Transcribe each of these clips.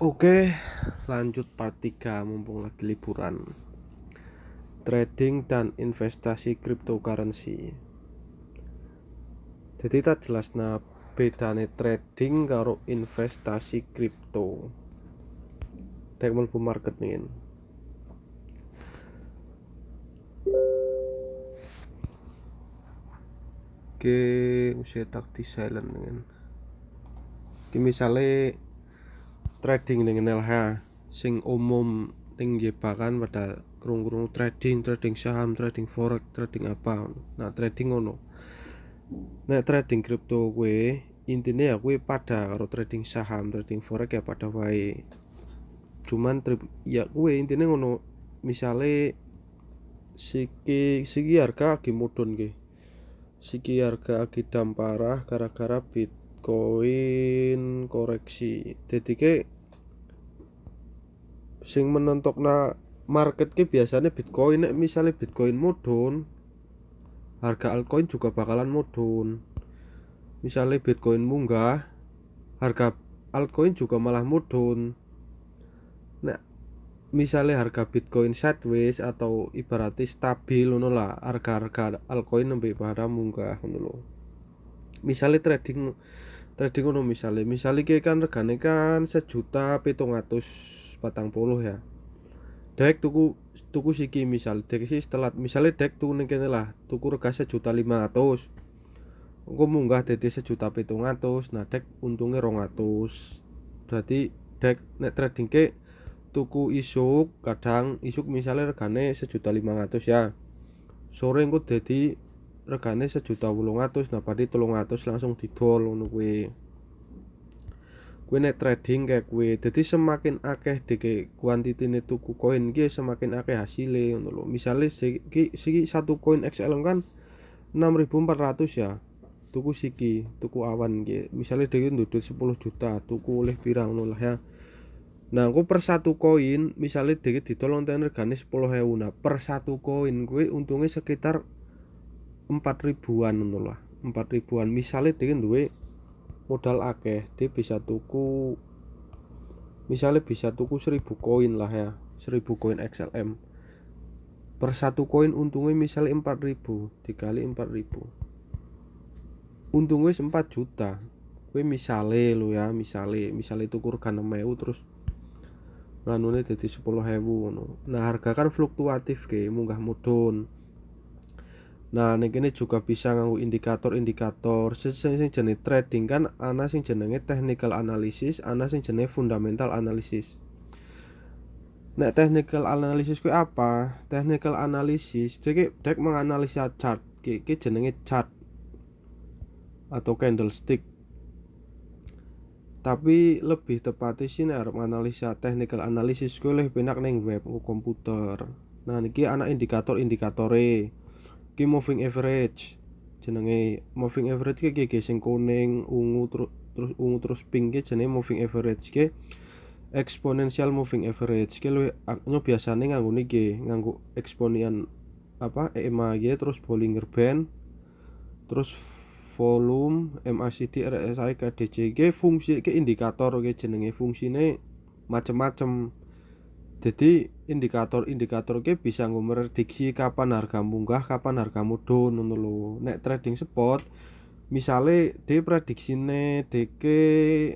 Oke, lanjut part 3 mumpung lagi liburan. Trading dan investasi cryptocurrency. Jadi tak jelasna bedane trading karo investasi kripto. Dek mlebu market nih. Oke, usia tak di silent nih. Ki misale trading dengan LH sing umum ning jebakan pada krung-krung trading saham, trading forex, trading apa. Nah, trading ngono. Nek trading kripto kuwi intine ya kuwi pada karo trading saham, trading forex ya pada wae. Cuman ya kuwi intine ngono. Misale siki harga lagi mudhun ki. Siki harga lagi parah gara-gara Bitcoin koreksi. Dadi ke sing menentokna market ki biasanya Bitcoin. Nek misale Bitcoin mudhun, harga altcoin juga bakalan mudhun. Misale Bitcoin munggah, harga altcoin juga malah mudhun. Nah, misalnya harga Bitcoin sideways atau ibaratnya stabil ngono lah, harga-harga altcoin nembe pada munggah ngono lho. Misalnya trading ngono misalnya ki kan regane kan 1.740.000 ya. Dek tuku siki misal dek sih setelah misalnya dek tuku ning kene lah, tuku rega 1.500.000. Engko munggah dadi 1.700.000. Nah, dek untungnya 200. Berarti dek nek trading ke tuku isuk, kadang isuk misalnya regane 1.500.000 ya. Sore engko dadi regane 1.800.000. Nah, berarti 300 langsung didol ngono kuwi. Kuwi nek trading kayak kuwi. Dadi semakin akeh deke kuantitine tuku koin ki semakin akeh hasile ngono lho. Misale siki satu koin XL kan 6.400 ya. Tuku siki, tuku awan ki. Misale dhewe ndudut 10 juta, tuku oleh pirang ngono lah ya. Nah, aku per satu koin misalnya dikit ditolong ten regane 10.000. Nah, per satu koin gue untungnya sekitar 4 ribuan ngono lah. 4 ribuan. Misalnya dikit duwe modal akeh, dia bisa tuku misalnya bisa tuku 1000 koin lah ya. 1000 koin XLM. Per satu koin untungnya misalnya 4.000 dikali 4.000. Untungnya 4 juta. Gue misale lo ya, misale tuku rega 6.000 terus nganune dadi 10.000 ngono. Nah, harga kan fluktuatif ke, munggah mudhun. Nah, ning kene juga bisa nganggo indikator-indikator sing jenenge trading kan ana sing jenenge technical analysis, ana sing jenenge fundamental analysis. Nek technical analysis kuwi apa? Technical analysis dek menganalisa chart, ki jenenge chart atau candlestick. Tapi lebih tepatnya sih nek arep analisa technical analysis kuwi lebih penak ning web komputer. Nah, niki ana indikator-indikatore. Ki moving average. Jenenge moving average ki sing kuning, ungu terus ungu terus pink ki jenenge moving average ki. Exponential moving average ki luwih biasane nganggo niki, nganggo eksponen apa EMA gitu, terus Bollinger Band, terus volume MACD RSI KDJ ki fungsi ki indikator ki jenenge fungsine macem-macem. Jadi indikator-indikator ki bisa ngumrediksi kapan harga munggah, kapan harga mudhun ngono lho. Nek trading spot misale prediksine deke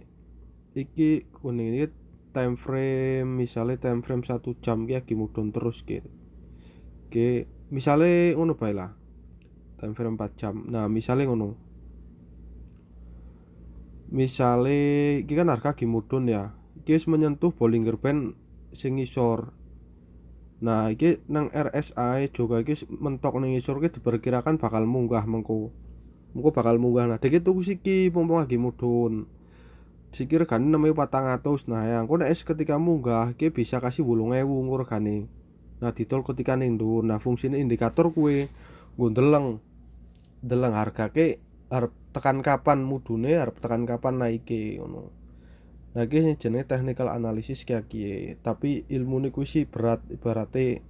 iki kuning iki time frame, misale time frame 1 jam ki lagi mudhun terus ki. Ki misale ngono bae lah. Time frame 4 jam. Nah, misale ngono. Misale iki kan harga lagi mudhun ya. Iki wis menyentuh Bollinger Band sing ngisor. Nah, iki nang RSI juga iki mentok ning ngisor ki diperkirakan bakal munggah mengko bakal munggah. Nah, dikit tuku siki mumpung lagi mudhun. Siki regane 6.400. Nah, ya engko nek ketika munggah ki bisa kasih 8.000 engko regane. Nah, ditol ketika ning dhuwur. Nah, fungsine indikator kuwi nggo ndeleng harga ki arep tekan kapan mudune, arep tekan kapan naike ngono. Nah, iki jenenge technical analysis kayak kiye. Tapi ilmune kuwi sih berat, ibarate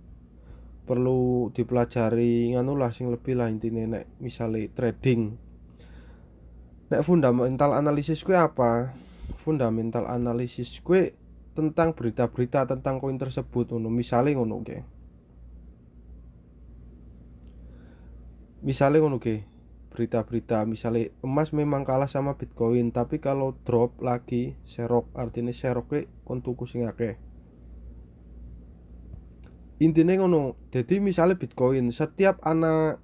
perlu dipelajari nganu lah sing lebih lah intine nek misale trading. Nek fundamental analysis kuwi apa? Fundamental analysis kuwi tentang berita-berita tentang koin tersebut ngono. Misale ngono ge. Berita-berita misale emas memang kalah sama Bitcoin, tapi kalau drop lagi serok, artinya seroknya kon tuku sing akeh. Intinya ngono. Jadi misalnya Bitcoin, setiap ana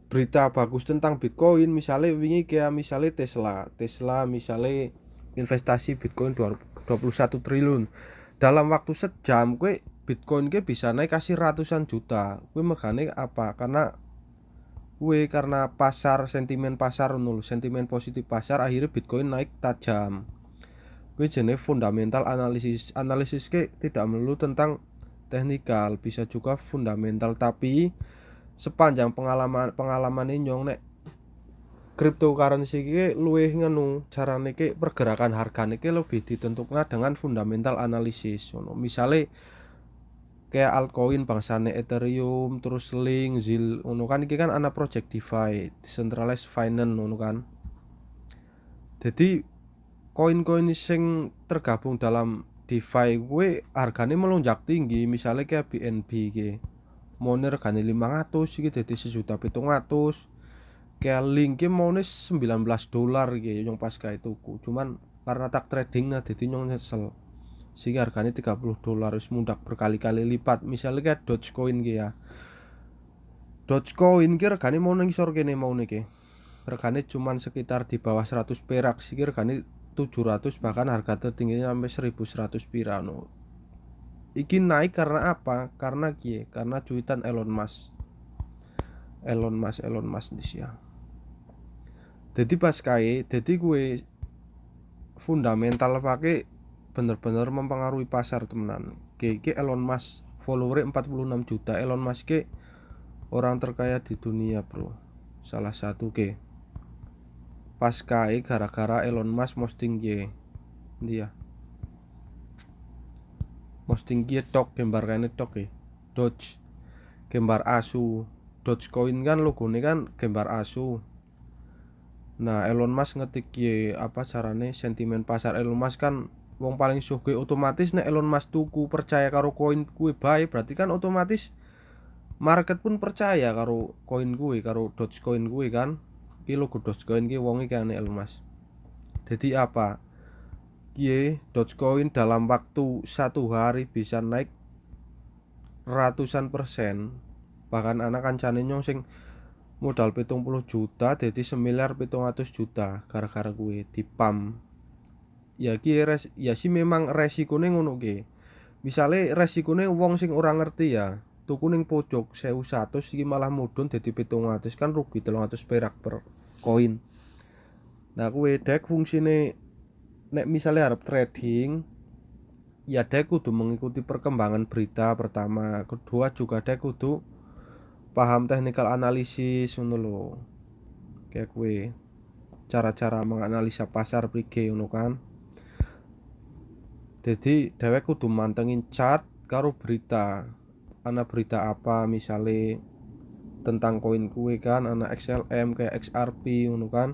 berita bagus tentang Bitcoin, misalnya wingi kayak misalnya Tesla misalnya investasi Bitcoin 21 triliun dalam waktu sejam, kue Bitcoin ke bisa naik kasih ratusan juta. Kue megane apa? Karena pasar, sentimen pasar nul, sentimen positif pasar, akhirnya Bitcoin naik tajam. Kue jenis fundamental analisis ke tidak melulu tentang teknikal, bisa juga fundamental, tapi sepanjang pengalaman nyong nek cryptocurrency ki luwih ngenu carane ki pergerakan hargane ki lebih ditentukan dengan fundamental analisis ngono. Misale kayak altcoin bangsane Ethereum, terus Link, Zil ngono kan, iki kan ana project DeFi, decentralized finance ngono kan. Jadi koin-koin sing tergabung dalam DeFi gue harganya melonjak tinggi, misalnya kayak BNB ki Money regane 500 iki dadi 1.700.000. Kayak Link ki maune $19 iki yang pas gawe tuku. Cuman karena tak trading nah dadi nyong nyesel. Sehingga harganya $30 wis mundak berkali-kali lipat. Misalnya kayak Dogecoin ki ya. Dogecoin ki regane mau nang isor kene maune ki. Regane cuman sekitar di bawah 100 perak, sih regane 700, bahkan harga tertingginya sampai 1100 pirano. Iki naik karena apa? Karena cuitan Elon Musk di sia. Jadi pas jadi gue fundamental pakai bener-bener mempengaruhi pasar temenan. Ke Elon Musk follower 46 juta. Elon Musk ke orang terkaya di dunia, bro. Salah satu ke. Pas gara-gara Elon Musk posting dia. Posting tok gambar kene tok Doge. Gambar asu. Dogecoin kan logone kan gambar asu. Nah, Elon Musk ngetik apa carane sentimen pasar. Elon Musk kan wong paling sugih, otomatis nek Elon Musk tuku percaya karo koin kuwi bae, berarti kan otomatis market pun percaya karo koin kuwi, karo Dogecoin kuwi kan. Iki logo Dogecoin ki wong iki Elon Musk. Jadi apa? Dogecoin dalam waktu 1 hari bisa naik ratusan persen. Bahkan anak kancane nyong sing modal 70 juta jadi 1.700.000 gara-gara gue dipam. Ya sih memang resikonya ngono ki. Misale resikonya wong sing ora ngerti ya, tuku ning pojok 1.100 iki malah mudhun dadi 700, kan rugi 300 perak per koin. Nah, kuwe dek fungsine nek misalnya harap trading, ya dek kudu mengikuti perkembangan berita pertama, kedua juga dek kudu paham technical analisis ngono lho. Kayak kue cara-cara menganalisa pasar prige ngono kan. Jadi dhewek kudu mantengin chart karo berita. Ana berita apa misale tentang koin kue kan, ana XLM kayak XRP ngono kan.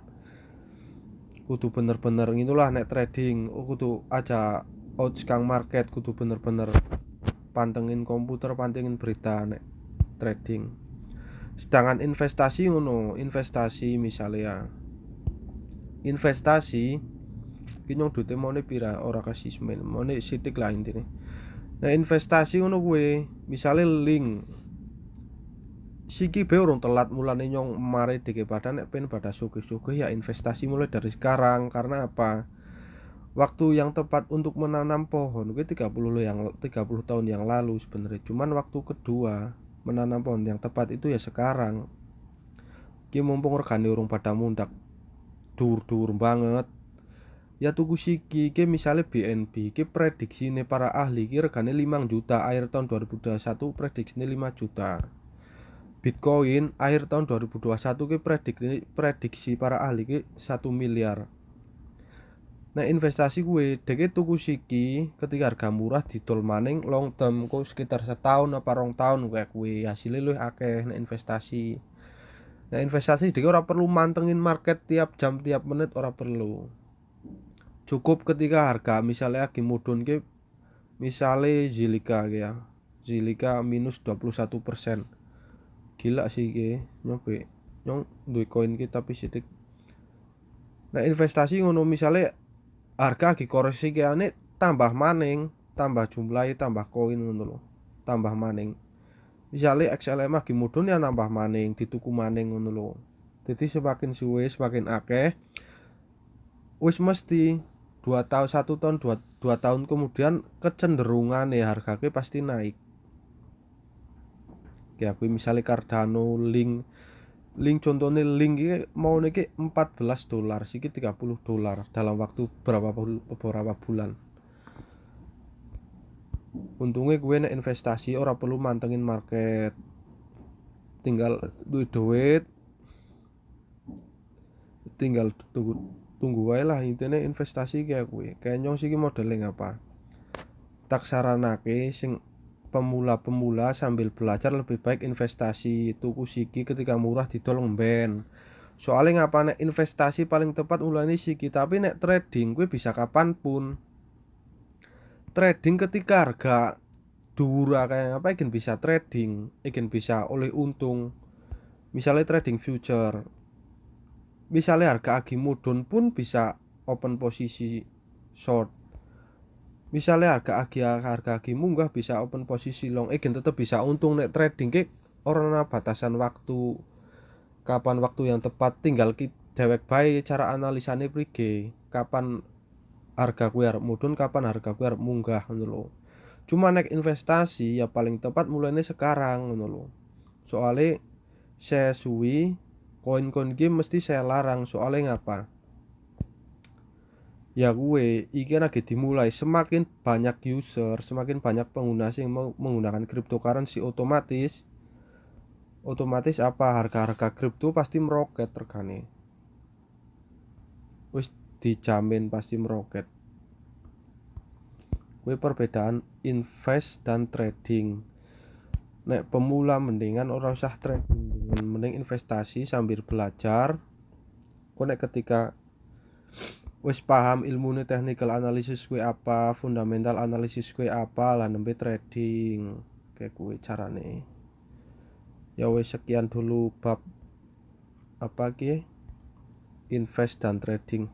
Kudu bener-bener ngitulah nek trading, kudu aja odds kang market, kudu bener-bener pantengin komputer, pantengin berita nek trading. Sedangkan investasi ngono, investasi misalnya investasi ki nyong dute mone pira ora kasih semen, mone sitik lah intine. Nah, investasi ngono kuwe, misalnya Link siki be urung telat mulane nyong mare dike pada nek pen pada sugih-sugih ya investasi mulai dari sekarang. Karena apa? Waktu yang tepat untuk menanam pohon gue 30 tahun yang lalu sebenarnya. Cuman waktu kedua menanam pohon yang tepat itu ya sekarang. Ki mumpung regane urung pada mundak dur banget. Ya tuku siki ki misalnya BNB ki prediksine para ahli ki regane 5 juta akhir tahun 2021, prediksine 5 juta. Bitcoin akhir tahun 2021 ki prediksi para ahli ki 1 miliar. Nah, investasi gue deke tuku siki ketika harga murah didol maning long term kok sekitar setahun apa 2 tahun kayak gue hasilnya luwih akeh. Nah, investasi deke ora perlu mantengin market tiap jam tiap menit, ora perlu. Cukup ketika harga misalnya lagi mudhun ki Misale Zilliqa ya. Zilliqa minus 21%. Gila sih iki, nyobe. Nyong duwe koin ki tapi sithik. Nah, investasi ngono misale harga dikoreksi kene tambah maning, tambah jumlahe tambah koin ngono lho. Tambah maning. Misale XLM lagi mudhun ya nambah maning, dituku maning ngono lho. Jadi semakin suwe semakin akeh wis mesti 2 tahun 1 tahun 2 tahun kemudian kecenderungan ya harganya pasti naik. Kayak aku misalnya Cardano, link contohnya link ini mau niki $14 siki $30 dalam waktu beberapa bulan. Untungnya gue nek investasi ora perlu mantengin market, tinggal duit tinggal tunggu wae lah. Intinya investasi kayak gue kayak nyong sih modeling apa tak saranake sing pemula sambil belajar lebih baik investasi tuku siki ketika murah didol ngben. Soalnya ngapa nek investasi paling tepat mulane siki, tapi nek trading gue bisa kapanpun. Trading ketika harga dura kayak apa ikin bisa trading, ikin bisa oleh untung. Misalnya trading future. Misalnya harga agi mudun pun bisa open posisi short. Misalnya harga agi munggah bisa open posisi long, tetep bisa untung. Nek trading ke orang ana batasan waktu, kapan waktu yang tepat, tinggal dewek bae cara analisane prige, kapan harga kuwi arep mudhun, kapan harga kuwi arep munggah ngono lho. Cuma nek investasi ya paling tepat mulainya sekarang ngono lho. Soale saya suwi koin-koin game mesti saya larang. Soalnya ngapa? Ya gue iki lagi dimulai, semakin banyak user, semakin banyak pengguna yang mau menggunakan cryptocurrency, otomatis apa harga-harga kripto pasti meroket regane. Wis dijamin pasti meroket. Gue perbedaan invest dan trading. Nek pemula mendingan ora usah trading, mending investasi sambil belajar. Kok nek ketika wis paham ilmune technical analysis kuwi apa, fundamental analysis kuwi apa, lah nembe trading kayak kuwi carane. Ya wis sekian dulu bab apa ki invest dan trading.